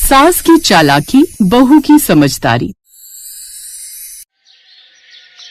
सास की चालाकी, बहू की समझदारी।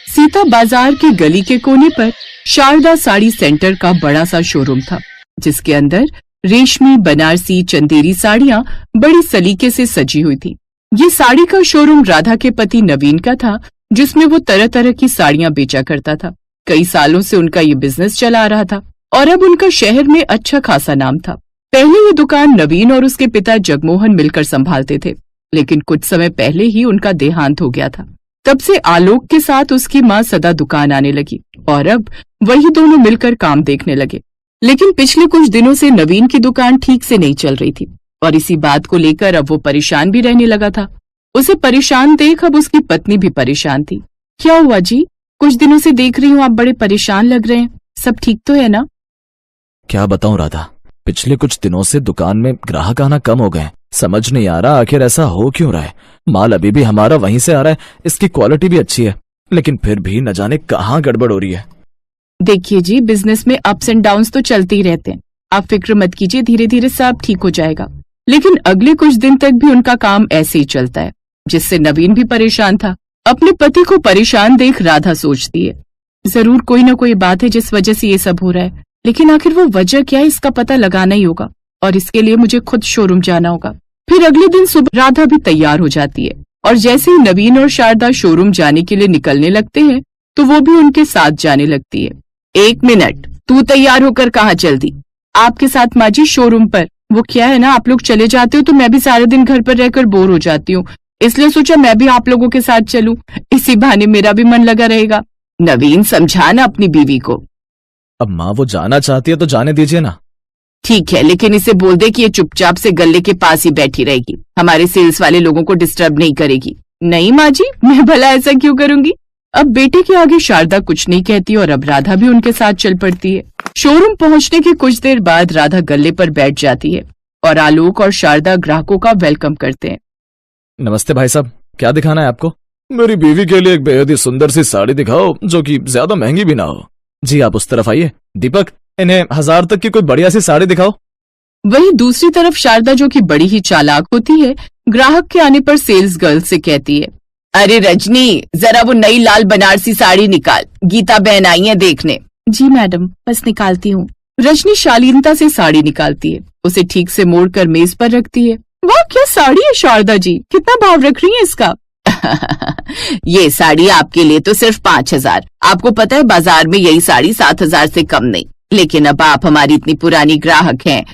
सीता बाजार के गली के कोने पर शारदा साड़ी सेंटर का बड़ा सा शोरूम था, जिसके अंदर रेशमी, बनारसी, चंदेरी साड़ियां बड़ी सलीके से सजी हुई थी। ये साड़ी का शोरूम राधा के पति नवीन का था, जिसमें वो तरह तरह की साड़ियां बेचा करता था। कई सालों से उनका ये बिजनेस चला आ रहा था और अब उनका शहर में अच्छा खासा नाम था। पहले ये दुकान नवीन और उसके पिता जगमोहन मिलकर संभालते थे, लेकिन कुछ समय पहले ही उनका देहांत हो गया था। तब से आलोक के साथ उसकी माँ सदा दुकान आने लगी और अब वही दोनों मिलकर काम देखने लगे। लेकिन पिछले कुछ दिनों से नवीन की दुकान ठीक से नहीं चल रही थी और इसी बात को लेकर अब वो परेशान भी रहने लगा था। उसे परेशान देख अब उसकी पत्नी भी परेशान थी। क्या हुआ जी? कुछ दिनों से देख रही हूँ आप बड़े परेशान लग रहे हैं, सब ठीक तो है ना? क्या बताऊं राधा, पिछले कुछ दिनों से दुकान में ग्राहक आना कम हो गए। समझ नहीं आ रहा आखिर ऐसा हो क्यों रहा है। माल अभी भी हमारा वहीं से आ रहा है, इसकी क्वालिटी भी अच्छी है, लेकिन फिर भी न जाने कहाँ गड़बड़ हो रही है। देखिए जी, बिजनेस में अप्स एंड डाउन्स तो चलते ही रहते हैं, आप फिक्र मत कीजिए, धीरे धीरे सब ठीक हो जाएगा। लेकिन अगले कुछ दिन तक भी उनका काम ऐसे ही चलता है, जिससे नवीन भी परेशान था। अपने पति को परेशान देख राधा सोचती है, जरूर कोई ना कोई बात है जिस वजह से ये सब हो रहा है, लेकिन आखिर वो वजह क्या है इसका पता लगाना ही होगा और इसके लिए मुझे खुद शोरूम जाना होगा। फिर अगले दिन सुबह राधा भी तैयार हो जाती है और जैसे ही नवीन और शारदा शोरूम जाने के लिए निकलने लगते हैं तो वो भी उनके साथ जाने लगती है। 1 मिनट, तू तैयार होकर कहाँ चल दी? आपके साथ माँ जी, शोरूम पर। वो क्या है ना, आप लोग चले जाते हो तो मैं भी सारे दिन घर पर रहकर बोर हो जाती हूँ, इसलिए सोचा मैं भी आप लोगों के साथ चलूं, इसी बहाने मेरा भी मन लगा रहेगा। नवीन, समझाना अपनी बीवी को। अब माँ वो जाना चाहती है तो जाने दीजिए ना। ठीक है, लेकिन इसे बोल दे कि ये चुपचाप से गले के पास ही बैठी रहेगी, हमारे सेल्स वाले लोगों को डिस्टर्ब नहीं करेगी। नहीं माँ जी, मैं भला ऐसा क्यों करूंगी? अब बेटे के आगे शारदा कुछ नहीं कहती और अब राधा भी उनके साथ चल पड़ती है। शोरूम पहुंचने के कुछ देर बाद राधा गले पर बैठ जाती है और आलोक और शारदा ग्राहकों का वेलकम करते हैं। नमस्ते भाई साहब, क्या दिखाना है आपको? मेरी बीवी के लिए एक बेहद ही सुंदर सी साड़ी दिखाओ जो कि ज्यादा महंगी भी ना हो। जी आप उस तरफ आइए। दीपक, इन्हें 1000 तक की कोई बढ़िया सी साड़ी दिखाओ। वहीं दूसरी तरफ शारदा, जो कि बड़ी ही चालाक होती है, ग्राहक के आने पर सेल्स गर्ल से कहती है, अरे रजनी, जरा वो नई लाल बनारसी साड़ी निकाल, गीता बहन आई है देखने। जी मैडम, बस निकालती हूँ। रजनी शालीनता से साड़ी निकालती है, उसे ठीक से मोड़कर मेज पर रखती है। वाह, क्या साड़ी है शारदा जी, कितना भाव रख रही है इसका? ये साड़ी आपके लिए तो सिर्फ 5000। आपको पता है बाजार में यही साड़ी 7000 से कम नहीं, लेकिन अब आप हमारी इतनी पुरानी ग्राहक हैं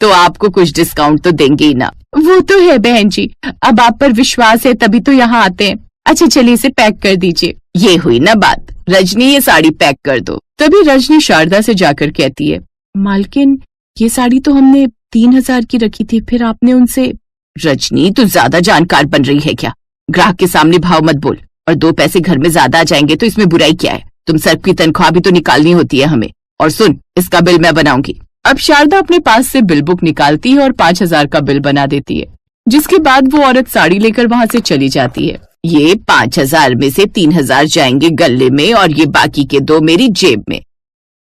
तो आपको कुछ डिस्काउंट तो देंगे ही ना। वो तो है बहन जी, अब आप पर विश्वास है तभी तो यहाँ आते हैं। अच्छा चलिए इसे पैक कर दीजिए। ये हुई ना बात, रजनी ये साड़ी पैक कर दो। तभी रजनी शारदा से जाकर कहती है, मालकिन ये साड़ी तो हमने 3000 की रखी थी, फिर आपने उनसे। रजनी, तू ज्यादा जानकार बन रही है क्या? ग्राहक के सामने भाव मत बोल, और 2 पैसे घर में ज्यादा आ जाएंगे तो इसमें बुराई क्या है? तुम सर्व की तनख्वाह भी तो निकालनी होती है हमें। और सुन, इसका बिल मैं बनाऊंगी। अब शारदा अपने पास से बिल बुक निकालती है और 5000 का बिल बना देती है, जिसके बाद वो औरत साड़ी लेकर वहाँ से चली जाती है। ये 5000 में से 3000 जाएंगे गले में और ये बाकी के 2 मेरी जेब में।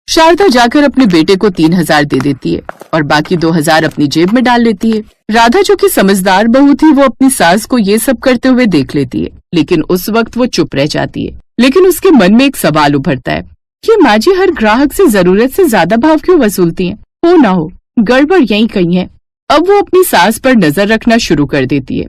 शारदा जाकर अपने बेटे को 3000 दे देती है और बाकी 2000 अपनी जेब में डाल लेती है। राधा, जो कि समझदार बहू थी, वो अपनी सास को ये सब करते हुए देख लेती है, लेकिन उस वक्त वो चुप रह जाती है। लेकिन उसके मन में एक सवाल उभरता है कि माँ जी हर ग्राहक से जरूरत से ज्यादा भाव क्यों वसूलती हैं? हो ना हो गड़बड़ यहीं कहीं है। अब वो अपनी सास पर नजर रखना शुरू कर देती है।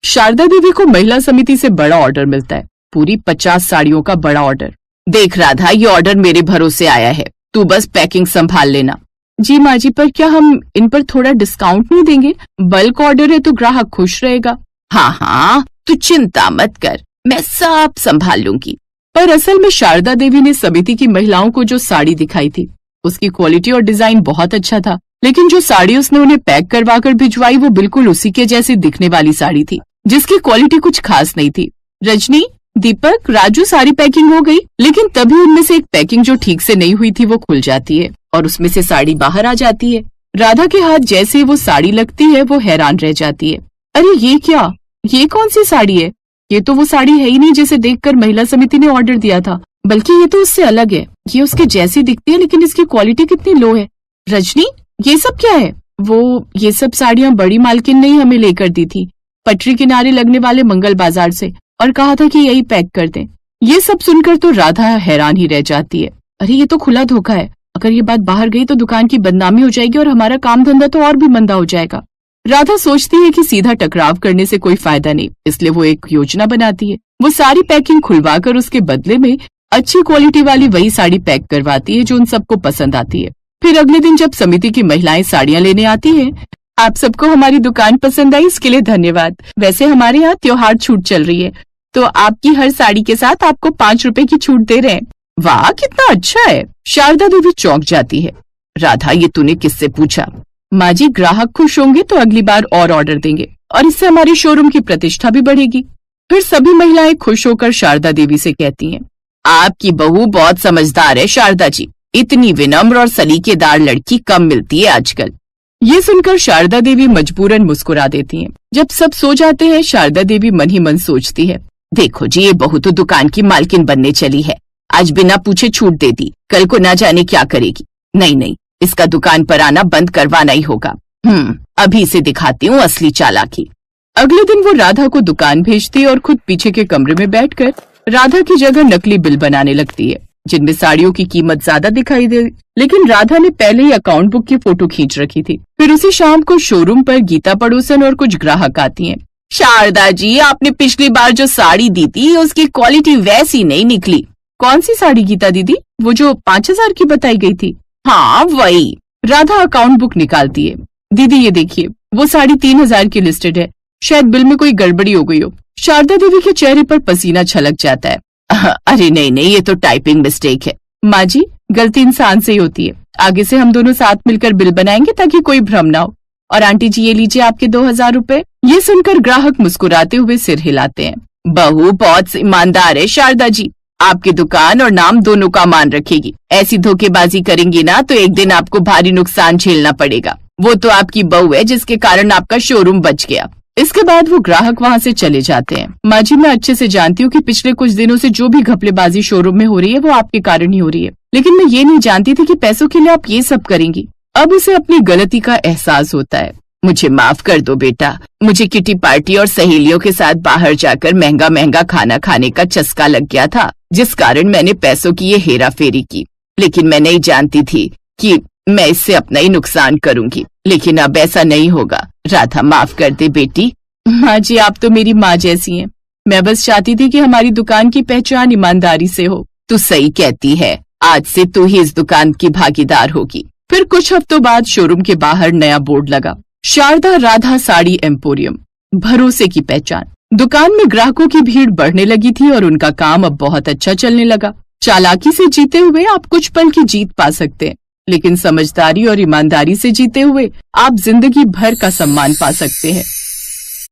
शारदा देवी को महिला समिति से बड़ा ऑर्डर मिलता है, पूरी 50 साड़ियों का बड़ा ऑर्डर। देख राधा, ये ऑर्डर मेरे भरोसे आया है, तू बस पैकिंग संभाल लेना। जी माँ जी, पर क्या हम इन पर थोड़ा डिस्काउंट नहीं देंगे? बल्क ऑर्डर है तो ग्राहक खुश रहेगा। हाँ हाँ, तू चिंता मत कर, मैं सब संभाल लूंगी। पर असल में शारदा देवी ने समिति की महिलाओं को जो साड़ी दिखाई थी, उसकी क्वालिटी और डिजाइन बहुत अच्छा था, लेकिन जो साड़ी उसने उन्हें पैक करवा कर भिजवाई वो बिल्कुल उसी के जैसी दिखने वाली साड़ी थी, जिसकी क्वालिटी कुछ खास नहीं थी। रजनी, दीपक, राजू, सारी पैकिंग हो गई, लेकिन तभी उनमें से एक पैकिंग जो ठीक से नहीं हुई थी वो खुल जाती है और उसमें से साड़ी बाहर आ जाती है। राधा के हाथ जैसे वो साड़ी लगती है वो हैरान रह जाती है। अरे ये क्या, ये कौन सी साड़ी है? ये तो वो साड़ी है ही नहीं जिसे देखकर महिला समिति ने ऑर्डर दिया था, बल्कि ये तो उससे अलग है। ये उसके जैसी दिखती है लेकिन इसकी क्वालिटी कितनी लो है। रजनी, ये सब क्या है? वो ये सब साड़ियां बड़ी मालकिन ने ही हमें लेकर दी थी, पटरी किनारे लगने वाले मंगल बाजार से, और कहा था कि यही पैक कर दें। ये सब सुनकर तो राधा हैरान ही रह जाती है। अरे ये तो खुला धोखा है, अगर ये बात बाहर गई तो दुकान की बदनामी हो जाएगी और हमारा काम धंधा तो और भी मंदा हो जाएगा। राधा सोचती है कि सीधा टकराव करने से कोई फायदा नहीं, इसलिए वो एक योजना बनाती है। वो सारी पैकिंग खुलवा कर उसके बदले में अच्छी क्वालिटी वाली वही साड़ी पैक करवाती है जो उन सबको पसंद आती है। फिर अगले दिन जब समिति की महिलाएं साड़ियां लेने आती हैं, आप सबको हमारी दुकान पसंद आई, इसके लिए धन्यवाद। वैसे हमारे यहाँ त्योहार छूट चल रही है, तो आपकी हर साड़ी के साथ आपको 5 रुपए की छूट दे रहे हैं। वाह, कितना अच्छा है। शारदा देवी चौंक जाती है। राधा, ये तूने किससे पूछा? माँ जी, ग्राहक खुश होंगे तो अगली बार और ऑर्डर देंगे और इससे हमारे शोरूम की प्रतिष्ठा भी बढ़ेगी। फिर सभी महिलाएं खुश होकर शारदा देवी से कहती हैं, आपकी बहू बहुत समझदार है शारदा जी, इतनी विनम्र और सलीकेदार लड़की कम मिलती है आजकल। ये सुनकर शारदा देवी मजबूरन मुस्कुरा देती हैं। जब सब सो जाते हैं, शारदा देवी मन ही मन सोचती है, देखो जी, ये बहू तो दुकान की मालकिन बनने चली है, आज बिना पूछे छूट दे दी, कल को ना जाने क्या करेगी। नहीं, इसका दुकान पर आना बंद करवाना ही होगा। अभी से दिखाती हूँ असली चालाकी। अगले दिन वो राधा को दुकान भेजती है और खुद पीछे के कमरे में बैठकर राधा की जगह नकली बिल बनाने लगती है, जिनमें साड़ियों की कीमत ज्यादा दिखाई दे। लेकिन राधा ने पहले ही अकाउंट बुक की फोटो खींच रखी थी। फिर उसी शाम को शोरूम पर गीता पड़ोसन और कुछ ग्राहक आती हैं। शारदा जी, आपने पिछली बार जो साड़ी दी थी उसकी क्वालिटी वैसी नहीं निकली। कौन सी साड़ी गीता दीदी? वो जो 5000 की बताई गई थी? हाँ वही। राधा अकाउंट बुक निकालती है। दीदी ये देखिए, वो साड़ी 3000 की लिस्टेड है, शायद बिल में कोई गड़बड़ी हो गई हो। शारदा देवी के चेहरे पर पसीना छलक जाता है। अरे नहीं, ये तो टाइपिंग मिस्टेक है। माँ जी, गलती इंसान से ही होती है, आगे से हम दोनों साथ मिलकर बिल बनाएंगे ताकि कोई भ्रम ना हो। और आंटी जी, ये लीजिए आपके 2000 रुपए। ये सुनकर ग्राहक मुस्कुराते हुए सिर हिलाते हैं। बहू बहुत ईमानदार है शारदा जी, आपकी दुकान और नाम दोनों का मान रखेगी। ऐसी धोखेबाजी करेंगी ना तो एक दिन आपको भारी नुकसान झेलना पड़ेगा। वो तो आपकी बहू है जिसके कारण आपका शोरूम बच गया। इसके बाद वो ग्राहक वहाँ से चले जाते हैं। माँ जी, मैं अच्छे से जानती हूँ कि पिछले कुछ दिनों से जो भी घपलेबाजी शोरूम में हो रही है वो आपके कारण ही हो रही है, लेकिन मैं ये नहीं जानती थी कि पैसों के लिए आप ये सब करेंगी। अब उसे अपनी गलती का एहसास होता है। मुझे माफ कर दो बेटा, मुझे किटी पार्टी और सहेलियों के साथ बाहर जाकर महंगा महंगा खाना खाने का चस्का लग गया था, जिस कारण मैंने पैसों की ये हेरा फेरी की। लेकिन मैं नहीं जानती थी कि मैं इससे अपना ही नुकसान करूंगी, लेकिन अब ऐसा नहीं होगा। राधा, माफ कर दे बेटी। माँ जी, आप तो मेरी माँ जैसी हैं। मैं बस चाहती थी कि हमारी दुकान की पहचान ईमानदारी से हो। तू सही कहती है, आज से तू ही इस दुकान की भागीदार होगी। फिर कुछ हफ्तों बाद शोरूम के बाहर नया बोर्ड लगा, शारदा राधा साड़ी एम्पोरियम, भरोसे की पहचान। दुकान में ग्राहकों की भीड़ बढ़ने लगी थी और उनका काम अब बहुत अच्छा चलने लगा। चालाकी से जीते हुए आप कुछ पल की जीत पा सकते हैं, लेकिन समझदारी और ईमानदारी से जीते हुए आप जिंदगी भर का सम्मान पा सकते हैं।